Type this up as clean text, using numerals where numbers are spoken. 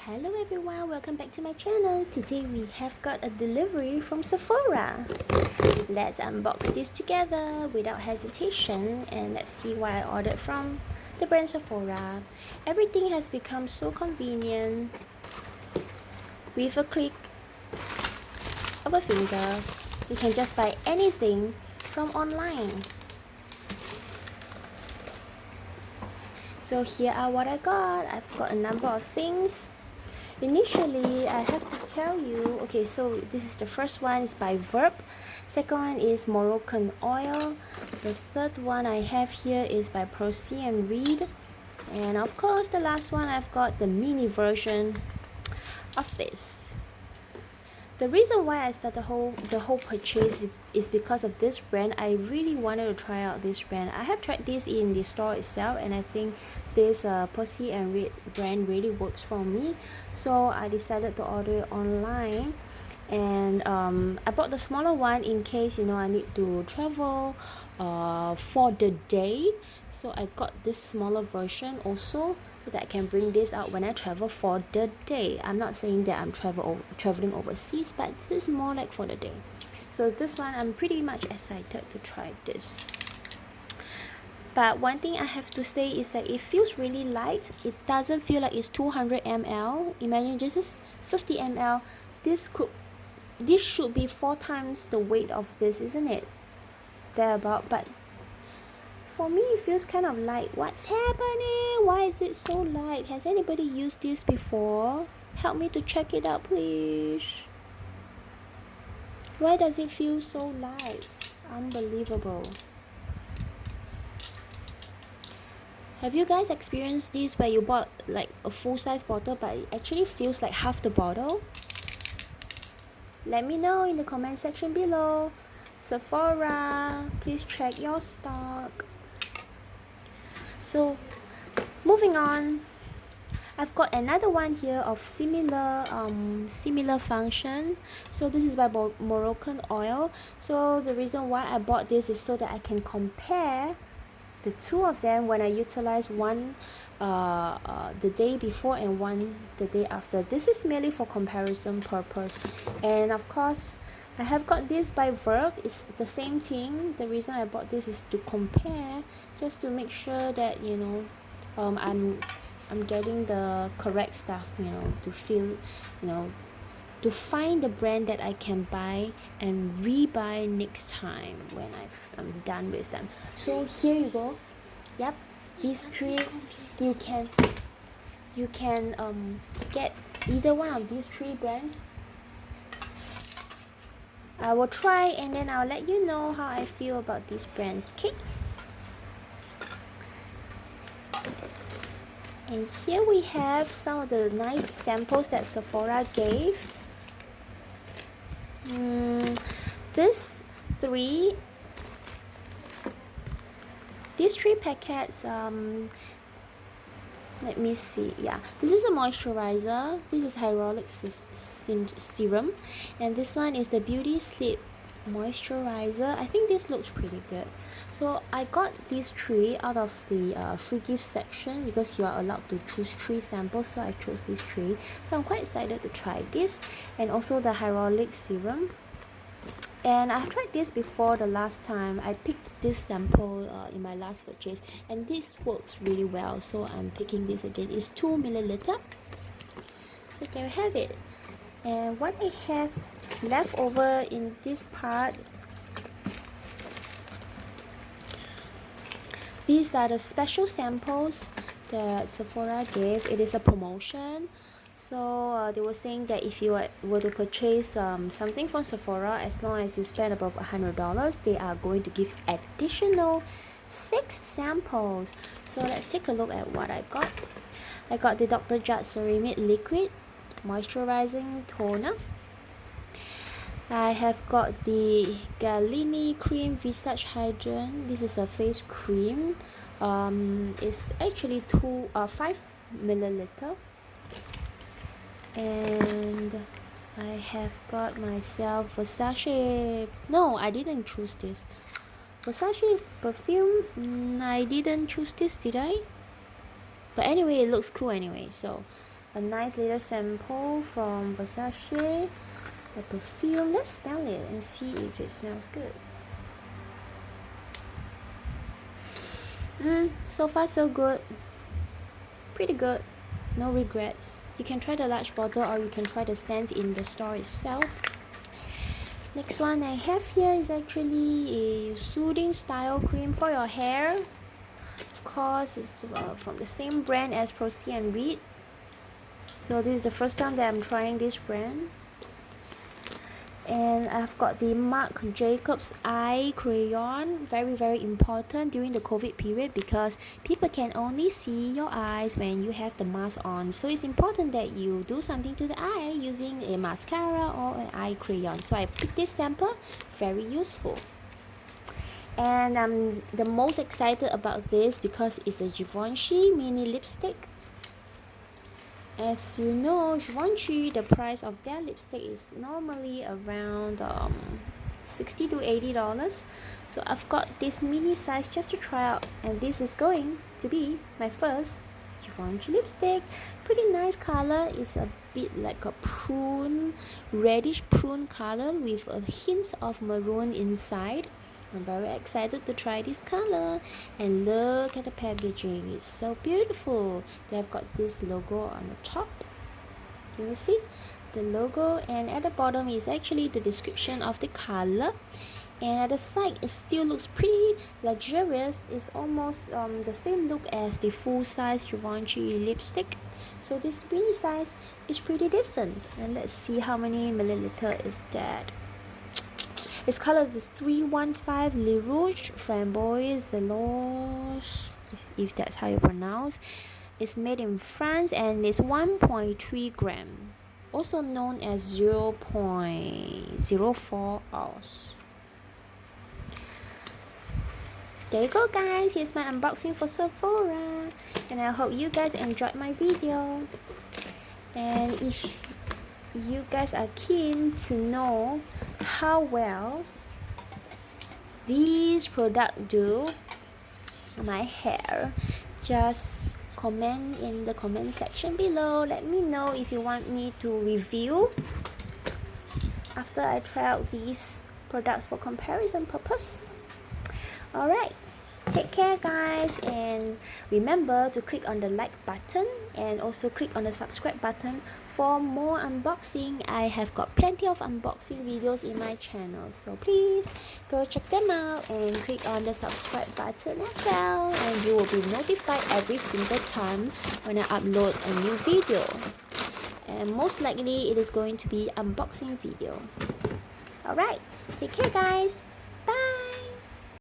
Hello everyone, welcome back to my channel. Today we have got a delivery from Sephora. Let's unbox this together without hesitation and let's see what I ordered from the brand Sephora. Everything has become so convenient. With a click of a finger, you can just buy anything from online. So here are what I got. I've got a number of things. Initially, I have to tell you, okay, so this is the first one is by Verb. Second one is Moroccan oil. The third one I have here is by Percy and Reed. And of course, the last one I've got the mini version of this. The reason why I started the whole purchase is because of this brand. I really wanted to try out this brand. I have tried this in the store itself and I think this Percy and Reed brand really works for me. So I decided to order it online. And I bought the smaller one in case I need to travel for the day. So I got this smaller version also so that I can bring this out when I travel for the day. I'm not saying that I'm traveling overseas, but this is more like for the day. So this one I'm pretty much excited to try this. But one thing I have to say is that it feels really light. It doesn't feel like it's 200 ml. Imagine just 50 ml. This should be 4 times the weight of this, isn't it? Thereabout, but for me it feels kind of light. What's happening? Why is it so light? Has anybody used this before? Help me to check it out, please. Why does it feel so light? Unbelievable. Have you guys experienced this where you bought like a full-size bottle but it actually feels like half the bottle? Let me know in the comment section below. Sephora, please check your stock. So moving on, I've got another one here of similar function. So this is by Moroccan oil. So the reason why I bought this is so that I can compare the two of them when I utilize one the day before and one the day after. This is merely for comparison purpose. And of course I have got this by Verb. It's the same thing. The reason I bought this is to compare, just to make sure that I'm getting the correct stuff, to feel, to find the brand that I can buy and rebuy next time when I'm done with them. So here you go. Yep, these three you can get either one of these three brands. I will try and then I'll let you know how I feel about these brands, okay? And here we have some of the nice samples that Sephora gave. These three packets, let me see. Yeah, this is a moisturizer. This is hyaluronic serum, and this one is the Beauty Sleep moisturizer. I think this looks pretty good. So I got these three out of the free gift section because you are allowed to choose 3 samples, so I chose these 3. So I'm quite excited to try this, and also the hyaluronic serum. And I've tried this before the last time. I picked this sample in my last purchase and this works really well, so I'm picking this again. It's 2 milliliter. So there you have it. And what I have left over in this part, these are the special samples that Sephora gave. It is a promotion. So they were saying that if you were to purchase something from Sephora, as long as you spend above $100, they are going to give additional 6 samples. So let's take a look at what I got. I got the Dr. Jart Ceramic Liquid Moisturizing Toner. I have got the Galini Cream Visage Hydrant. This is a face cream. It's actually 5 milliliter. And I have got myself Versace. No, I didn't choose this. Versace perfume. I didn't choose this, did I? But anyway, it looks cool anyway. So a nice little sample from Versace, the perfume. Let's smell it and see if it smells good. So far so good. Pretty good. No regrets. You can try the large bottle or you can try the scent in the store itself. Next one I have here is actually a soothing style cream for your hair. Of course, it's from the same brand as Proceed and Read. So this is the first time that I'm trying this brand. And I've got the Marc Jacobs eye crayon. Very important during the COVID period because people can only see your eyes when you have the mask on. So it's important that you do something to the eye using a mascara or an eye crayon. So I picked this sample. Very useful. And I'm the most excited about this because it's a Givenchy mini lipstick. As you know, Givenchy, the price of their lipstick is normally around $60 to $80. So I've got this mini size just to try out, and this is going to be my first Givenchy lipstick. Pretty nice color. It's a bit like a prune, reddish prune color with a hint of maroon inside. I'm very excited to try this color. And look at the packaging, it's so beautiful. They've got this logo on the top. Can you see the logo? And at the bottom is actually the description of the color. And at the side it still looks pretty luxurious. It's almost the same look as the full size Givenchy lipstick. So this mini size is pretty decent. And let's see how many milliliter is that. Its color is 315 Le Rouge Framboise Veloce, if that's how you pronounce. It's made in France and it's 1.3 gram, also known as 0.04 ounce. There you go guys, here's my unboxing for Sephora, and I hope you guys enjoyed my video. And if you guys are keen to know how well these products do my hair, just comment in the comment section below. Let me know if you want me to review after I try out these products for comparison purpose. Alright, take care guys, and remember to click on the like button and also click on the subscribe button for more unboxing. I have got plenty of unboxing videos in my channel, so please go check them out and click on the subscribe button as well, and you will be notified every single time when I upload a new video, and most likely it is going to be unboxing video. Alright, take care guys.